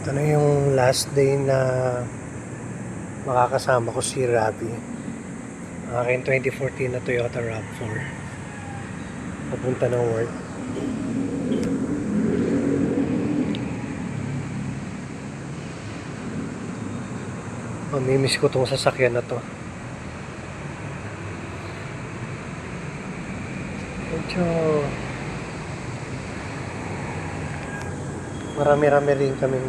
Ito na yung last day na makakasama ko si Ravi. Aking 2014 na Toyota RAV4. Papunta ng work. Mamimiss ko tong sasakyan na to. Medyo marami-rami rin kaming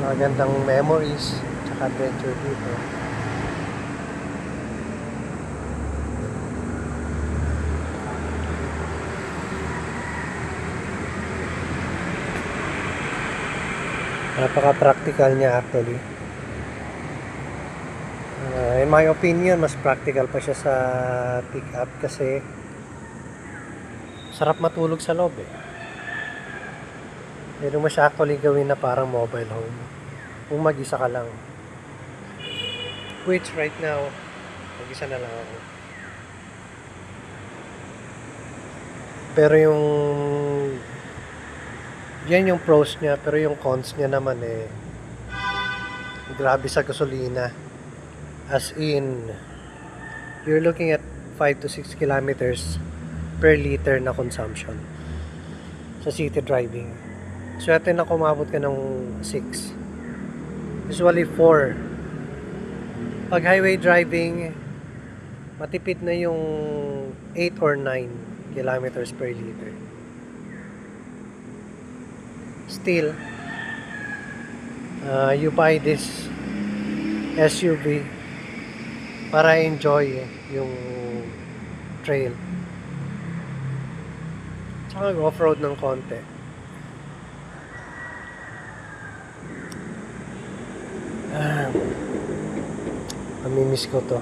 magandang memories at adventure dito. Napaka-practical niya actually. In my opinion, mas practical pa siya sa pick-up kasi sarap matulog sa loob eh. Pwede mo siya actually gawin na parang mobile home kung mag-isa ka lang. Which right now, mag-isa na lang ako. Pero yan yung pros niya, pero yung cons niya naman eh grabe sa gasolina. As in, you're looking at 5 to 6 kilometers per liter na consumption sa city driving. Swerte na kumabot ka ng 6. Usually 4. Pag highway driving, matipid na yung 8 or 9 kilometers per liter. Still, you buy this SUV para enjoy yung trail. Tsaka off-road ng konti. Mamimiss ko to.